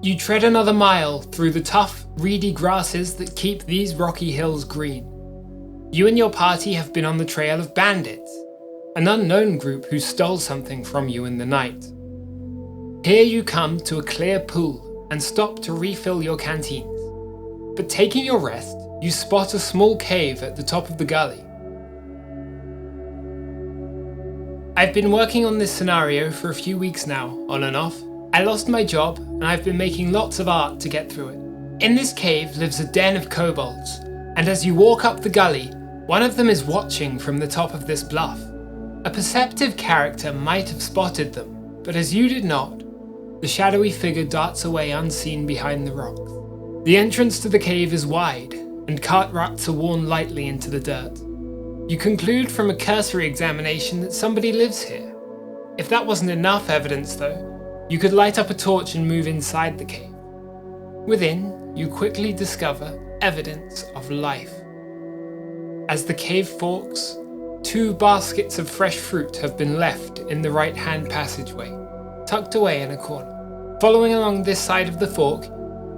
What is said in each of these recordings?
You tread another mile through the tough, reedy grasses that keep these rocky hills green. You and your party have been on the trail of bandits, an unknown group who stole something from you in the night. Here you come to a clear pool and stop to refill your canteens. But taking your rest, you spot a small cave at the top of the gully. I've been working on this scenario for a few weeks now, on and off. I lost my job, and I've been making lots of art to get through it. In this cave lives a den of kobolds, and as you walk up the gully, one of them is watching from the top of this bluff. A perceptive character might have spotted them, but as you did not, the shadowy figure darts away unseen behind the rocks. The entrance to the cave is wide, and cart ruts are worn lightly into the dirt. You conclude from a cursory examination that somebody lives here. If that wasn't enough evidence though, you could light up a torch and move inside the cave. Within, you quickly discover evidence of life. As the cave forks, 2 baskets of fresh fruit have been left in the right-hand passageway, tucked away in a corner. Following along this side of the fork,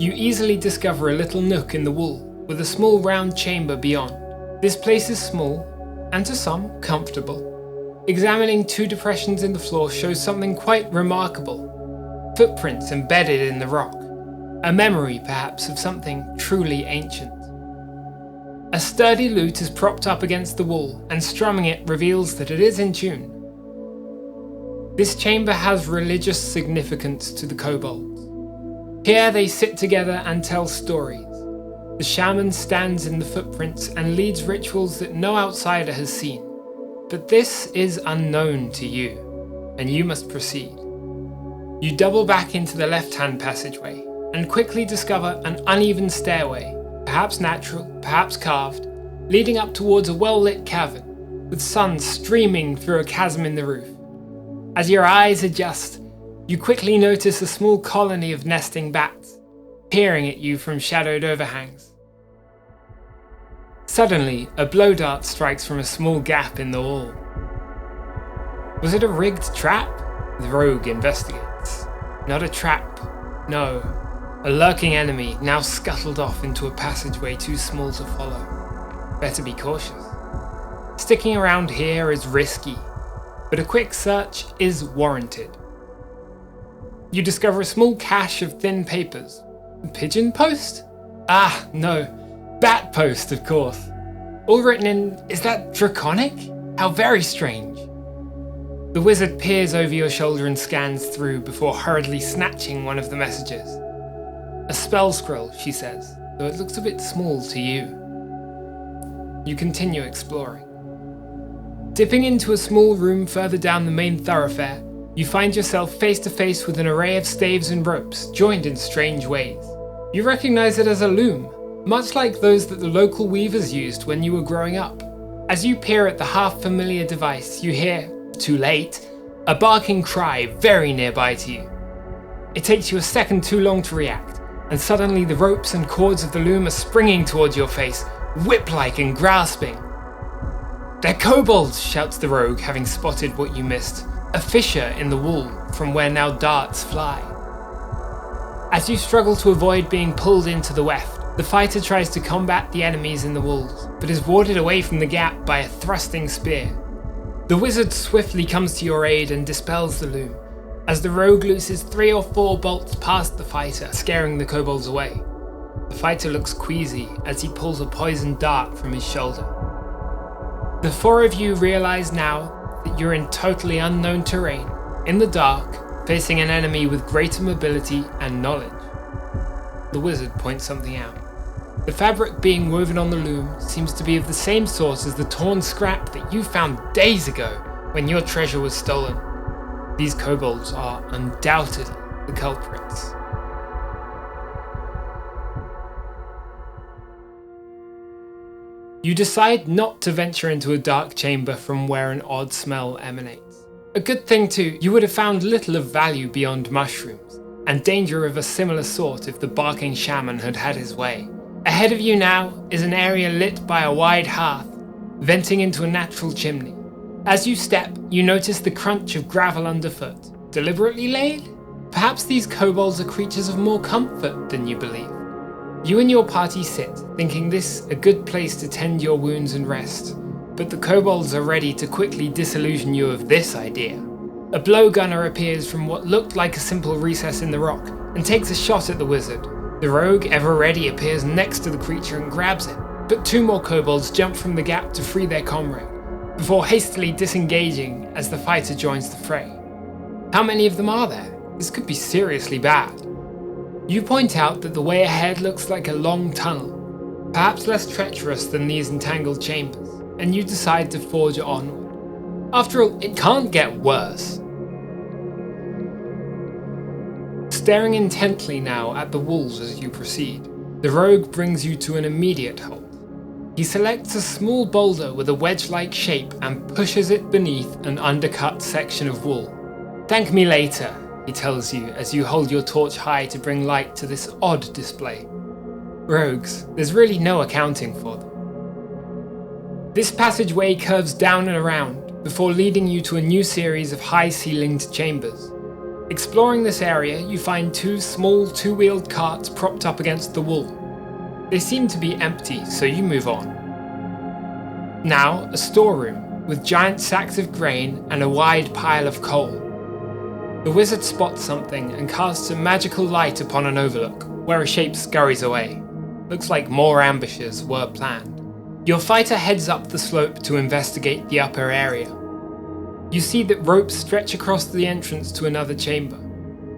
you easily discover a little nook in the wall with a small round chamber beyond. This place is small, and to some, comfortable. Examining 2 depressions in the floor shows something quite remarkable. Footprints embedded in the rock. A memory, perhaps, of something truly ancient. A sturdy lute is propped up against the wall, and strumming it reveals that it is in tune. This chamber has religious significance to the kobolds. Here they sit together and tell stories. The shaman stands in the footprints and leads rituals that no outsider has seen. But this is unknown to you, and you must proceed. You double back into the left-hand passageway, and quickly discover an uneven stairway, perhaps natural, perhaps carved, leading up towards a well-lit cavern, with sun streaming through a chasm in the roof. As your eyes adjust, you quickly notice a small colony of nesting bats, peering at you from shadowed overhangs. Suddenly, a blow dart strikes from a small gap in the wall. Was it a rigged trap? The rogue investigates. Not a trap, no. A lurking enemy, now scuttled off into a passageway too small to follow. Better be cautious. Sticking around here is risky, but a quick search is warranted. You discover a small cache of thin papers. Pigeon post? Ah, no. Bat post, of course. All written in, is that draconic? How very strange. The wizard peers over your shoulder and scans through before hurriedly snatching one of the messages. A spell scroll, she says, though it looks a bit small to you. You continue exploring. Dipping into a small room further down the main thoroughfare, you find yourself face to face with an array of staves and ropes, joined in strange ways. You recognize it as a loom, much like those that the local weavers used when you were growing up. As you peer at the half-familiar device, you hear, too late, a barking cry very nearby to you. It takes you a second too long to react, and suddenly the ropes and cords of the loom are springing towards your face, whip-like and grasping. "They're kobolds!" shouts the rogue, having spotted what you missed, a fissure in the wall from where now darts fly. As you struggle to avoid being pulled into the weft, the fighter tries to combat the enemies in the walls, but is warded away from the gap by a thrusting spear. The wizard swiftly comes to your aid and dispels the loom, as the rogue looses 3 or 4 bolts past the fighter, scaring the kobolds away. The fighter looks queasy as he pulls a poisoned dart from his shoulder. The 4 of you realize now that you're in totally unknown terrain, in the dark, facing an enemy with greater mobility and knowledge. The wizard points something out. The fabric being woven on the loom seems to be of the same sort as the torn scrap that you found days ago when your treasure was stolen. These kobolds are undoubtedly the culprits. You decide not to venture into a dark chamber from where an odd smell emanates. A good thing too, you would have found little of value beyond mushrooms, and danger of a similar sort if the barking shaman had had his way. Ahead of you now is an area lit by a wide hearth, venting into a natural chimney. As you step, you notice the crunch of gravel underfoot. Deliberately laid? perhaps these kobolds are creatures of more comfort than you believe. You and your party sit, thinking this a good place to tend your wounds and rest, but the kobolds are ready to quickly disillusion you of this idea. A blowgunner appears from what looked like a simple recess in the rock, and takes a shot at the wizard. The rogue, ever ready, appears next to the creature and grabs it, but 2 more kobolds jump from the gap to free their comrade, before hastily disengaging as the fighter joins the fray. How many of them are there? This could be seriously bad. You point out that the way ahead looks like a long tunnel, perhaps less treacherous than these entangled chambers, and you decide to forge onward. After all, it can't get worse. Staring intently now at the walls as you proceed, the rogue brings you to an immediate halt. He selects a small boulder with a wedge-like shape and pushes it beneath an undercut section of wall. "Thank me later," he tells you as you hold your torch high to bring light to this odd display. Rogues, there's really no accounting for them. This passageway curves down and around, before leading you to a new series of high-ceilinged chambers. Exploring this area, you find 2 small 2-wheeled carts propped up against the wall. They seem to be empty, so you move on. Now, a storeroom, with giant sacks of grain and a wide pile of coal. The wizard spots something and casts a magical light upon an overlook, where a shape scurries away. Looks like more ambushes were planned. Your fighter heads up the slope to investigate the upper area. You see that ropes stretch across the entrance to another chamber.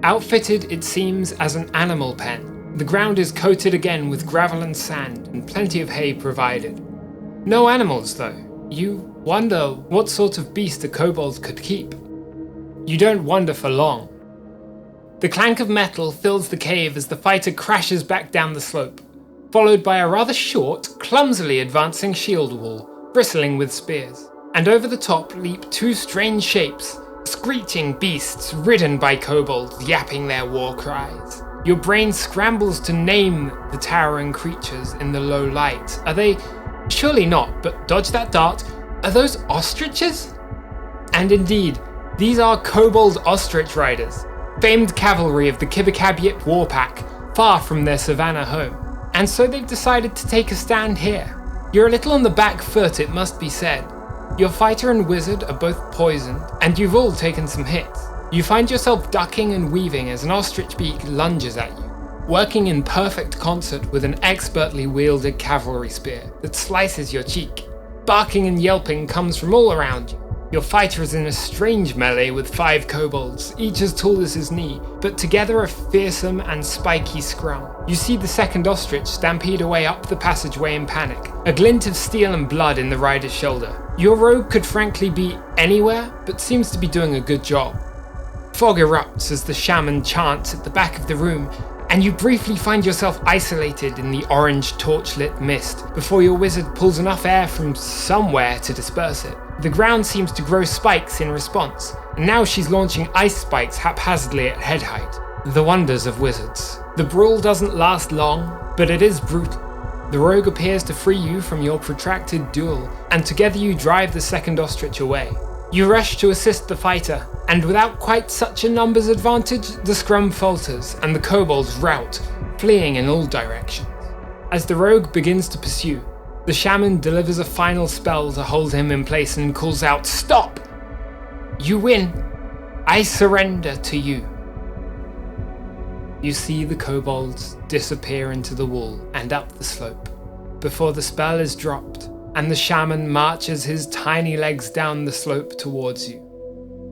Outfitted, it seems, as an animal pen. The ground is coated again with gravel and sand, and plenty of hay provided. No animals, though. You wonder what sort of beast a kobold could keep. You don't wonder for long. The clank of metal fills the cave as the fighter crashes back down the slope, followed by a rather short, clumsily advancing shield wall, bristling with spears. And over the top leap 2 strange shapes, screeching beasts ridden by kobolds yapping their war cries. Your brain scrambles to name the towering creatures in the low light. Are they? Surely not, but dodge that dart. Are those ostriches? And indeed, these are kobold ostrich riders, famed cavalry of the Kibbikabyip war pack, far from their savannah home. And so they've decided to take a stand here. You're a little on the back foot, it must be said. Your fighter and wizard are both poisoned, and you've all taken some hits. You find yourself ducking and weaving as an ostrich beak lunges at you, working in perfect concert with an expertly wielded cavalry spear that slices your cheek. Barking and yelping comes from all around you. Your fighter is in a strange melee with 5 kobolds, each as tall as his knee, but together a fearsome and spiky scrum. You see the second ostrich stampede away up the passageway in panic, a glint of steel and blood in the rider's shoulder. Your rogue could frankly be anywhere, but seems to be doing a good job. Fog erupts as the shaman chants at the back of the room, and you briefly find yourself isolated in the orange torchlit mist before your wizard pulls enough air from somewhere to disperse it. The ground seems to grow spikes in response, and now she's launching ice spikes haphazardly at head height. The wonders of wizards. The brawl doesn't last long, but it is brutal. The rogue appears to free you from your protracted duel, and together you drive the second ostrich away. You rush to assist the fighter, and without quite such a numbers advantage, the scrum falters and the kobolds rout, fleeing in all directions. As the rogue begins to pursue, the shaman delivers a final spell to hold him in place and calls out, "Stop! You win! I surrender to you." You see the kobolds disappear into the wall and up the slope, before the spell is dropped, and the shaman marches his tiny legs down the slope towards you.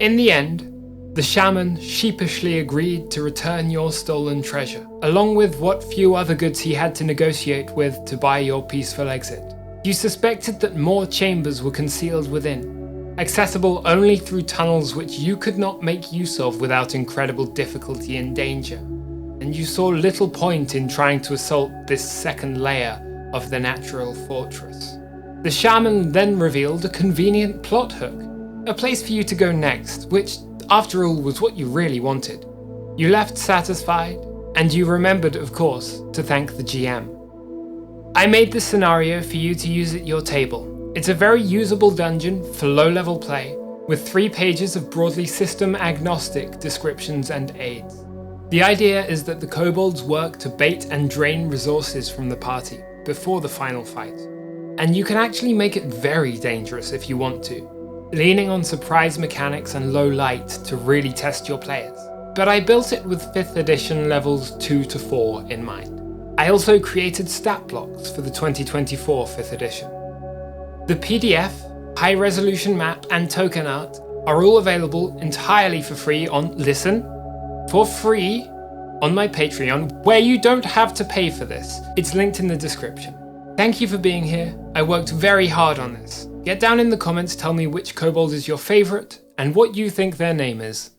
In the end, the shaman sheepishly agreed to return your stolen treasure, along with what few other goods he had to negotiate with to buy your peaceful exit. You suspected that more chambers were concealed within, accessible only through tunnels which you could not make use of without incredible difficulty and danger, and you saw little point in trying to assault this second layer of the natural fortress. The shaman then revealed a convenient plot hook, a place for you to go next, which, after all, was what you really wanted. You left satisfied, and you remembered, of course, to thank the GM. I made this scenario for you to use at your table. It's a very usable dungeon for low-level play, with 3 pages of broadly system-agnostic descriptions and aids. The idea is that the kobolds work to bait and drain resources from the party before the final fight. And you can actually make it very dangerous if you want to, leaning on surprise mechanics and low light to really test your players. But I built it with 5th edition levels 2 to 4 in mind. I also created stat blocks for the 2024 5th edition. The PDF, high resolution map and token art are all available entirely for free on for free on my Patreon, where you don't have to pay for this. It's linked in the description. Thank you for being here. I worked very hard on this. Get down in the comments, tell me which kobold is your favourite and what you think their name is.